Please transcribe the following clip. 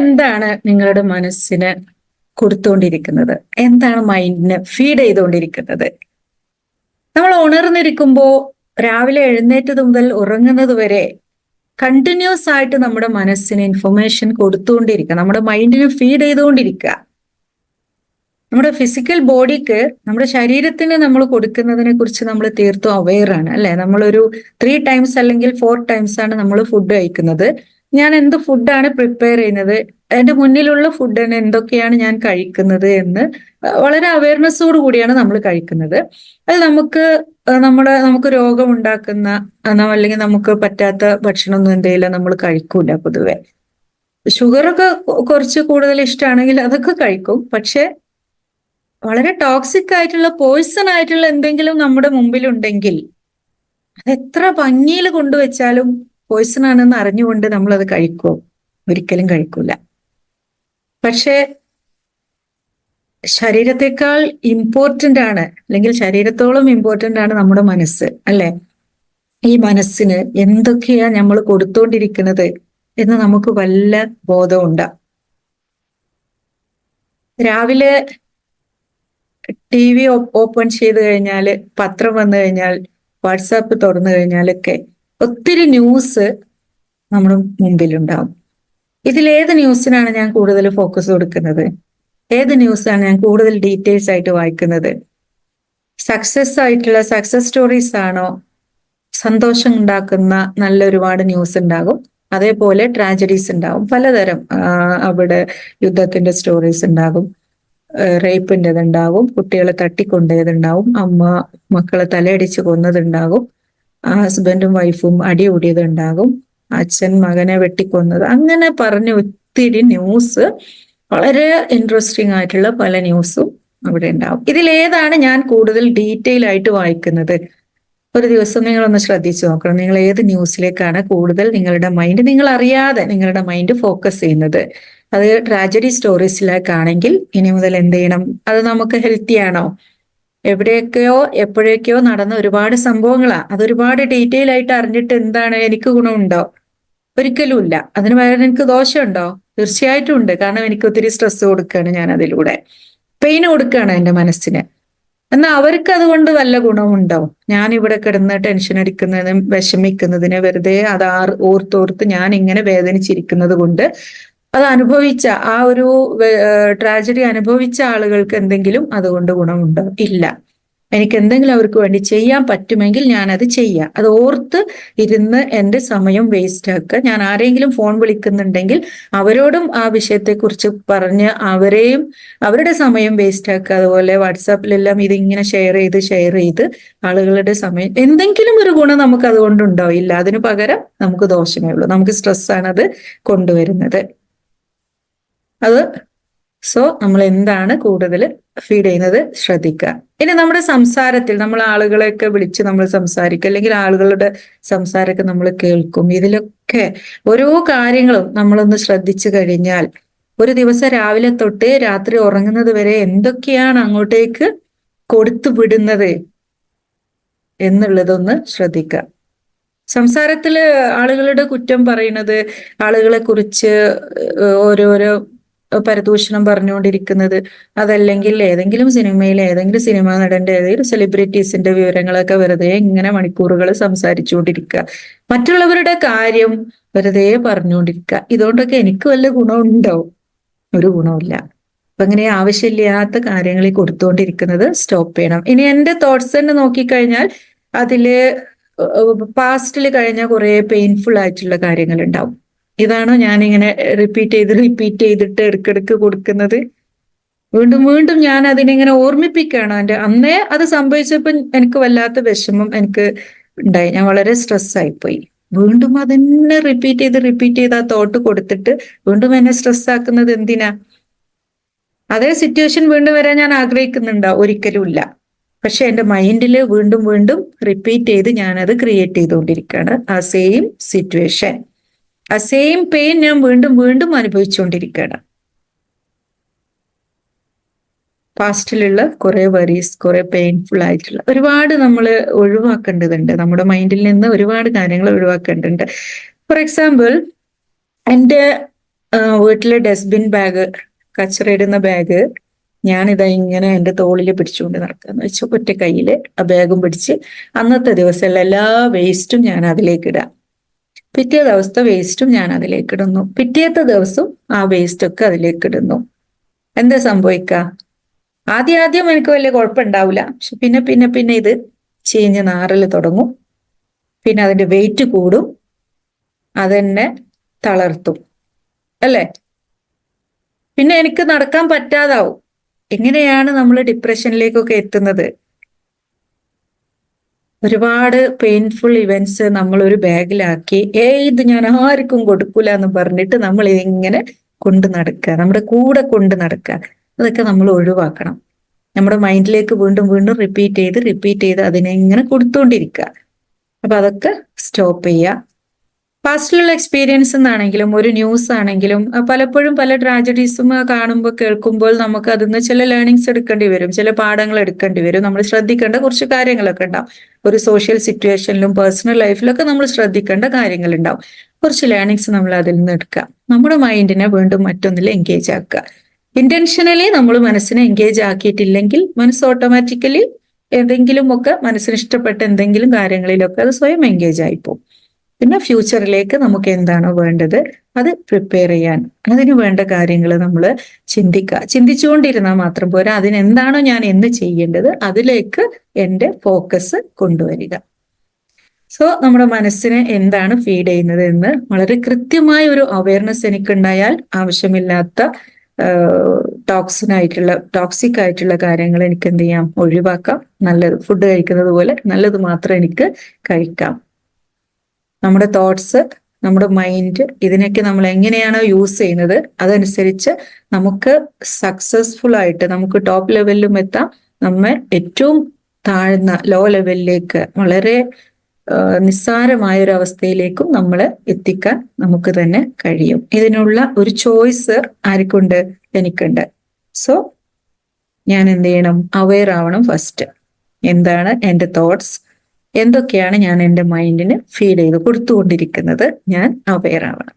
എന്താണ് നിങ്ങളുടെ മനസ്സിന് കൊടുത്തുകൊണ്ടിരിക്കുന്നത്? എന്താണ് മൈൻഡിന് ഫീഡ് ചെയ്തുകൊണ്ടിരിക്കുന്നത്? നമ്മൾ ഉണർന്നിരിക്കുമ്പോൾ രാവിലെ എഴുന്നേറ്റത് മുതൽ ഉറങ്ങുന്നത് വരെ കണ്ടിന്യൂസ് ആയിട്ട് നമ്മുടെ മനസ്സിന് ഇൻഫർമേഷൻ കൊടുത്തുകൊണ്ടിരിക്കുക, നമ്മുടെ മൈൻഡിന് ഫീഡ് ചെയ്തുകൊണ്ടിരിക്കുക. നമ്മുടെ ഫിസിക്കൽ ബോഡിക്ക്, നമ്മുടെ ശരീരത്തിന് നമ്മൾ കൊടുക്കുന്നതിനെ കുറിച്ച് നമ്മൾ തീർത്തും അവെയർ ആണ് അല്ലെ? നമ്മളൊരു 3 ടൈംസ് അല്ലെങ്കിൽ 4 ടൈംസ് ആണ് നമ്മൾ ഫുഡ് കഴിക്കുന്നത്. ഞാൻ എന്ത് ഫുഡാണ് പ്രിപ്പയർ ചെയ്യുന്നത്, എന്റെ മുന്നിലുള്ള ഫുഡിന് എന്തൊക്കെയാണ് ഞാൻ കഴിക്കുന്നത് എന്ന് വളരെ അവയർനെസ്സോട് കൂടിയാണ് നമ്മൾ കഴിക്കുന്നത്. അത് നമുക്ക് രോഗം ഉണ്ടാക്കുന്ന അല്ലെങ്കിൽ നമുക്ക് പറ്റാത്ത ഭക്ഷണമൊന്നും എന്തെങ്കിലും നമ്മൾ കഴിക്കൂല. പൊതുവെ ഷുഗറൊക്കെ കുറച്ച് കൂടുതൽ ഇഷ്ടമാണെങ്കിൽ അതൊക്കെ കഴിക്കും. പക്ഷെ വളരെ ടോക്സിക് ആയിട്ടുള്ള, പോയ്സൺ ആയിട്ടുള്ള എന്തെങ്കിലും നമ്മുടെ മുമ്പിലുണ്ടെങ്കിൽ അത് എത്ര ഭംഗിയിൽ കൊണ്ടുവച്ചാലും പോയ്സൺ ആണെന്ന് അറിഞ്ഞുകൊണ്ട് നമ്മൾ അത് കഴിക്കുമോ? ഒരിക്കലും കഴിക്കൂല. പക്ഷെ ശരീരത്തെക്കാൾ ഇമ്പോർട്ടന്റ് ആണ്, അല്ലെങ്കിൽ ശരീരത്തോളം ഇമ്പോർട്ടന്റ് ആണ് നമ്മുടെ മനസ്സ് അല്ലെ? ഈ മനസ്സിന് എന്തൊക്കെയാ നമ്മൾ കൊടുത്തോണ്ടിരിക്കുന്നത് എന്ന് നമുക്ക് വല്ല ബോധമുണ്ടാ? രാവിലെ TV ഓപ്പൺ ചെയ്ത് കഴിഞ്ഞാൽ, പത്രം വന്നു കഴിഞ്ഞാൽ, വാട്സാപ്പ് തുറന്നു കഴിഞ്ഞാലൊക്കെ ഒത്തിരി ന്യൂസ് നമ്മുടെ മുമ്പിലുണ്ടാവും. ഇതിലേത് ന്യൂസിനാണ് ഞാൻ കൂടുതൽ ഫോക്കസ് കൊടുക്കുന്നത്? ഏത് ന്യൂസാണ് ഞാൻ കൂടുതൽ ഡീറ്റെയിൽസ് ആയിട്ട് വായിക്കുന്നത്? സക്സസ് സ്റ്റോറീസ് ആണോ? സന്തോഷം ഉണ്ടാക്കുന്ന നല്ല ഒരുപാട് ന്യൂസ് ഉണ്ടാകും. അതേപോലെ ട്രാജഡീസ് ഉണ്ടാകും, പലതരം. അവിടെ യുദ്ധത്തിന്റെ സ്റ്റോറീസ് ഉണ്ടാകും, റേപ്പിൻ്റെത് ഉണ്ടാകും, കുട്ടികളെ തട്ടിക്കൊണ്ടതുണ്ടാവും, അമ്മ മക്കളെ തലയടിച്ച് കൊന്നതുണ്ടാകും, ഹസ്ബൻഡും വൈഫും അടി കൂടിയതുണ്ടാകും, അച്ഛൻ മകനെ വെട്ടിക്കൊന്നത്, അങ്ങനെ പറഞ്ഞ ഒത്തിരി ന്യൂസ്, വളരെ ഇൻട്രസ്റ്റിംഗ് ആയിട്ടുള്ള പല ന്യൂസും അവിടെ ഉണ്ടാവും. ഇതിലേതാണ് ഞാൻ കൂടുതൽ ഡീറ്റെയിൽ ആയിട്ട് വായിക്കുന്നത്? ഒരു ദിവസം നിങ്ങളൊന്ന് ശ്രദ്ധിച്ചു നോക്കണം. നിങ്ങൾ ഏത് ന്യൂസിലേക്കാണ് കൂടുതൽ നിങ്ങളുടെ മൈൻഡ്, നിങ്ങൾ അറിയാതെ നിങ്ങളുടെ മൈൻഡ് ഫോക്കസ് ചെയ്യുന്നത്? അത് ട്രാജഡി സ്റ്റോറീസിലേക്കാണെങ്കിൽ ഇനി മുതൽ എന്ത് ചെയ്യണം? അത് നമുക്ക് ഹെൽത്തി ആണോ? എവിടെയൊക്കെയോ എപ്പോഴൊക്കെയോ നടന്ന ഒരുപാട് സംഭവങ്ങളാ. അതൊരുപാട് ഡീറ്റെയിൽ ആയിട്ട് അറിഞ്ഞിട്ട് എന്താണ് എനിക്ക് ഗുണമുണ്ടോ? ഒരിക്കലും ഇല്ല. അതിന് പകരം എനിക്ക് ദോഷമുണ്ടോ? തീർച്ചയായിട്ടും ഉണ്ട്. കാരണം എനിക്ക് ഒത്തിരി സ്ട്രെസ് കൊടുക്കുകയാണ് ഞാൻ അതിലൂടെ, പെയിൻ കൊടുക്കുകയാണ് എൻ്റെ മനസ്സിന്. എന്നാൽ അവർക്ക് അതുകൊണ്ട് വല്ല ഗുണമുണ്ടോ? ഞാൻ ഇവിടെ കിടന്ന് ടെൻഷൻ അടിക്കുന്നതിനും വിഷമിക്കുന്നതിന്, വെറുതെ അത് ഓർത്തോർത്ത് ഞാൻ ഇങ്ങനെ വേദനിച്ചിരിക്കുന്നത് കൊണ്ട് അത് അനുഭവിച്ച ആ ഒരു ട്രാജഡി അനുഭവിച്ച ആളുകൾക്ക് എന്തെങ്കിലും അതുകൊണ്ട് ഗുണമുണ്ടോ? ഇല്ല. എനിക്ക് എന്തെങ്കിലും അവർക്ക് വേണ്ടി ചെയ്യാൻ പറ്റുമെങ്കിൽ ഞാൻ അത് ചെയ്യാം. അത് ഓർത്ത് ഇരുന്ന് എൻ്റെ സമയം വേസ്റ്റ് ആക്കുക. ഞാൻ ആരെങ്കിലും ഫോൺ വിളിക്കുന്നുണ്ടെങ്കിൽ അവരോടും ആ വിഷയത്തെക്കുറിച്ച് പറഞ്ഞ് അവരുടെ സമയം വേസ്റ്റ് ആക്കുക. അതുപോലെ വാട്സാപ്പിലെല്ലാം ഇതിങ്ങനെ ഷെയർ ചെയ്ത് ആളുകളുടെ സമയം, എന്തെങ്കിലും ഒരു ഗുണം നമുക്ക് അതുകൊണ്ടുണ്ടോ? ഇല്ല. അതിനു പകരം നമുക്ക് ദോഷമേ ഉള്ളൂ. നമുക്ക് സ്ട്രെസ്സാണ് അത് കൊണ്ടുവരുന്നത്. നമ്മൾ എന്താണ് കൂടുതൽ ഫീഡ് ചെയ്യുന്നത് ശ്രദ്ധിക്കുക. ഇനി നമ്മുടെ സംസാരത്തിൽ നമ്മൾ ആളുകളെയൊക്കെ വിളിച്ച് നമ്മൾ സംസാരിക്കും, അല്ലെങ്കിൽ ആളുകളുടെ സംസാരമൊക്കെ നമ്മൾ കേൾക്കും. ഇതിലൊക്കെ ഓരോ കാര്യങ്ങളും നമ്മളൊന്ന് ശ്രദ്ധിച്ചു കഴിഞ്ഞാൽ ഒരു ദിവസം രാവിലെ തൊട്ട് രാത്രി ഉറങ്ങുന്നത് വരെ എന്തൊക്കെയാണ് അങ്ങോട്ടേക്ക് കൊടുത്തു വിടുന്നത് എന്നുള്ളതൊന്ന് ശ്രദ്ധിക്കുക. സംസാരത്തില് ആളുകളുടെ കുറ്റം പറയുന്നത്, ആളുകളെ കുറിച്ച് ഓരോരോ പരദൂഷണം പറഞ്ഞുകൊണ്ടിരിക്കുന്നത്, അതല്ലെങ്കിൽ ഏതെങ്കിലും സിനിമയിലെ ഏതെങ്കിലും സിനിമാ നടന്റെ ഏതെങ്കിലും സെലിബ്രിറ്റീസിന്റെ വിവരങ്ങളൊക്കെ വെറുതെ ഇങ്ങനെ മണിക്കൂറുകൾ സംസാരിച്ചുകൊണ്ടിരിക്കുക, മറ്റുള്ളവരുടെ കാര്യം വെറുതെ പറഞ്ഞുകൊണ്ടിരിക്കുക. ഇതുകൊണ്ടൊക്കെ എനിക്ക് വല്ല ഗുണമുണ്ടോ? ഒരു ഗുണമില്ല. അപ്പൊ അങ്ങനെ ആവശ്യമില്ലാത്ത കാര്യങ്ങളിൽ കൊടുത്തുകൊണ്ടിരിക്കുന്നത് സ്റ്റോപ്പ് ചെയ്യണം. ഇനി എന്റെ തോട്ട്സ് തന്നെ നോക്കിക്കഴിഞ്ഞാൽ അതില് പാസ്റ്റിൽ കഴിഞ്ഞ കുറെ പെയിൻഫുൾ ആയിട്ടുള്ള കാര്യങ്ങൾ ഉണ്ടാവും. ഇതാണോ ഞാനിങ്ങനെ റിപ്പീറ്റ് ചെയ്തിട്ട് ഇടയ്ക്കിടയ്ക്ക് കൊടുക്കുന്നത്? വീണ്ടും വീണ്ടും ഞാൻ അതിനെങ്ങനെ ഓർമ്മിപ്പിക്കുകയാണോ? അന്നേ അത് സംഭവിച്ചപ്പോൾ എനിക്ക് വല്ലാത്ത വിഷമം എനിക്ക് ഉണ്ടായി. ഞാൻ വളരെ സ്ട്രെസ്സായിപ്പോയി. വീണ്ടും അതന്നെ റിപ്പീറ്റ് ചെയ്ത് ആ തോട്ട് കൊടുത്തിട്ട് വീണ്ടും എന്നെ സ്ട്രെസ് ആക്കുന്നത് എന്തിനാ? അതേ സിറ്റുവേഷൻ വീണ്ടും വരാൻ ഞാൻ ആഗ്രഹിക്കുന്നുണ്ടോ? ഒരിക്കലും ഇല്ല. പക്ഷെ എൻ്റെ മൈൻഡിൽ വീണ്ടും വീണ്ടും റിപ്പീറ്റ് ചെയ്ത് ഞാനത് ക്രിയേറ്റ് ചെയ്തുകൊണ്ടിരിക്കുകയാണ്. ആ സെയിം സിറ്റുവേഷൻ, ആ സെയിം പെയിൻ ഞാൻ വീണ്ടും വീണ്ടും അനുഭവിച്ചുകൊണ്ടിരിക്കുകയാണ്. പാസ്റ്റിലുള്ള കുറെ വറീസ്, കുറെ പെയിൻഫുൾ ആയിട്ടുള്ള ഒരുപാട് നമ്മൾ ഒഴിവാക്കേണ്ടതുണ്ട്. നമ്മുടെ മൈൻഡിൽ നിന്ന് ഒരുപാട് കാര്യങ്ങൾ ഒഴിവാക്കേണ്ടതുണ്ട്. ഫോർ എക്സാമ്പിൾ, എൻ്റെ വീട്ടിലെ ഡസ്റ്റ്ബിൻ ബാഗ്, കച്ചറയിടുന്ന ബാഗ്, ഞാനിതാ ഇങ്ങനെ എൻ്റെ തോളിൽ പിടിച്ചുകൊണ്ട് നടക്കാന്ന് വെച്ചു, ഒറ്റ കയ്യില് ആ ബാഗും പിടിച്ച് അന്നത്തെ ദിവസമുള്ള എല്ലാ വേസ്റ്റും ഞാൻ അതിലേക്ക് ഇടാം. പിറ്റേ ദിവസത്തെ വേസ്റ്റും ഞാൻ അതിലേക്ക് ഇടുന്നു. പിറ്റേത്തെ ദിവസം ആ വേസ്റ്റ് ഒക്കെ അതിലേക്ക് ഇടുന്നു. എന്താ സംഭവിക്കുക? ആദ്യം എനിക്ക് വലിയ കുഴപ്പമുണ്ടാവില്ല. പക്ഷെ പിന്നെ പിന്നെ പിന്നെ ഇത് ചീഞ്ഞ് നാറല് തുടങ്ങും. പിന്നെ അതിന്റെ വെയിറ്റ് കൂടും, അതെന്നെ തളർത്തും, അല്ലേ? പിന്നെ എനിക്ക് നടക്കാൻ പറ്റാതാവും. എങ്ങനെയാണ് നമ്മൾ ഡിപ്രഷനിലേക്കൊക്കെ എത്തുന്നത്? ഒരുപാട് പെയിൻഫുൾ ഇവന്റ്സ് നമ്മൾ ഒരു ബാഗിലാക്കി, ഇത് ഞാൻ ആർക്കും കൊടുക്കൂല എന്ന് പറഞ്ഞിട്ട് നമ്മൾ ഇങ്ങനെ കൊണ്ട് നടക്കുക, നമ്മുടെ കൂടെ കൊണ്ട് നടക്കുക. അതൊക്കെ നമ്മൾ ഒഴിവാക്കണം. നമ്മുടെ മൈൻഡിലേക്ക് വീണ്ടും വീണ്ടും റിപ്പീറ്റ് ചെയ്ത് അതിനെ ഇങ്ങനെ കൊടുത്തുകൊണ്ടിരിക്കുക. അപ്പൊ അതൊക്കെ സ്റ്റോപ്പ് ചെയ്യുക. പാസ്റ്റിലുള്ള എക്സ്പീരിയൻസ് എന്നാണെങ്കിലും ഒരു ന്യൂസ് ആണെങ്കിലും പലപ്പോഴും പല ട്രാജഡീസും കാണുമ്പോൾ കേൾക്കുമ്പോൾ നമുക്ക് അതിൽ നിന്ന് ചില ലേണിങ്സ് എടുക്കേണ്ടി വരും, ചില പാഠങ്ങൾ എടുക്കേണ്ടി വരും. നമ്മൾ ശ്രദ്ധിക്കേണ്ട കുറച്ച് കാര്യങ്ങളൊക്കെ ഉണ്ടാവും. ഒരു സോഷ്യൽ സിറ്റുവേഷനിലും പേഴ്സണൽ ലൈഫിലൊക്കെ നമ്മൾ ശ്രദ്ധിക്കേണ്ട കാര്യങ്ങൾ ഉണ്ടാവും. കുറച്ച് ലേണിങ്സ് നമ്മൾ അതിൽ നിന്ന് എടുക്കുക. നമ്മുടെ മൈൻഡിനെ വീണ്ടും മറ്റൊന്നിൽ എൻഗേജ് ആക്കുക. ഇന്റൻഷനലി നമ്മൾ മനസ്സിനെ എൻഗേജ് ആക്കിയിട്ടില്ലെങ്കിൽ മനസ്സ് ഓട്ടോമാറ്റിക്കലി ഏതെങ്കിലുമൊക്കെ മനസ്സിന് ഇഷ്ടപ്പെട്ട എന്തെങ്കിലും കാര്യങ്ങളിലൊക്കെ അത് സ്വയം എൻഗേജ് ആയിപ്പോവും. പിന്നെ ഫ്യൂച്ചറിലേക്ക് നമുക്ക് എന്താണോ വേണ്ടത് അത് പ്രിപ്പയർ ചെയ്യാൻ, അതിന് വേണ്ട കാര്യങ്ങൾ നമ്മൾ ചിന്തിച്ചുകൊണ്ടിരുന്നാൽ മാത്രം പോരാ, അതിനെന്താണോ ഞാൻ എന്ന് ചെയ്യേണ്ടത് അതിലേക്ക് എൻ്റെ ഫോക്കസ് കൊണ്ടുവരിക. സോ നമ്മുടെ മനസ്സിനെ എന്താണ് ഫീഡ് ചെയ്യുന്നത് എന്ന് വളരെ കൃത്യമായ ഒരു അവയർനെസ് എനിക്കുണ്ടായാൽ ആവശ്യമില്ലാത്ത ടോക്സിക് ആയിട്ടുള്ള കാര്യങ്ങൾ എനിക്ക് എന്ത് ചെയ്യാം, ഒഴിവാക്കാം. നല്ലത് ഫുഡ് കഴിക്കുന്നത് പോലെ നല്ലത് മാത്രം എനിക്ക് കഴിക്കാം. നമ്മുടെ തോട്ട്സ്, നമ്മുടെ മൈൻഡ്, ഇതിനൊക്കെ നമ്മൾ എങ്ങനെയാണോ യൂസ് ചെയ്യുന്നത് അതനുസരിച്ച് നമുക്ക് സക്സസ്ഫുൾ ആയിട്ട് നമുക്ക് ടോപ്പ് ലെവലിലും എത്താം. നമ്മെ ഏറ്റവും താഴ്ന്ന ലോ ലെവലിലേക്ക് വളരെ നിസ്സാരമായ ഒരു അവസ്ഥയിലേക്കും നമ്മളെ എത്തിക്കാൻ നമുക്ക് തന്നെ കഴിയും. ഇതിനുള്ള ഒരു ചോയ്സ് ആർക്കുണ്ട്? എനിക്കുണ്ട്. സോ ഞാൻ എന്ത് ചെയ്യണം? അവെയർ ആവണം. ഫസ്റ്റ് എന്താണ് എൻ്റെ തോട്ട്സ്, എന്തൊക്കെയാണ് ഞാൻ എൻ്റെ മൈൻഡിന് ഫീഡ് ചെയ്ത് കൊടുത്തുകൊണ്ടിരിക്കുന്നത്, ഞാൻ അവെയർ ആവണം.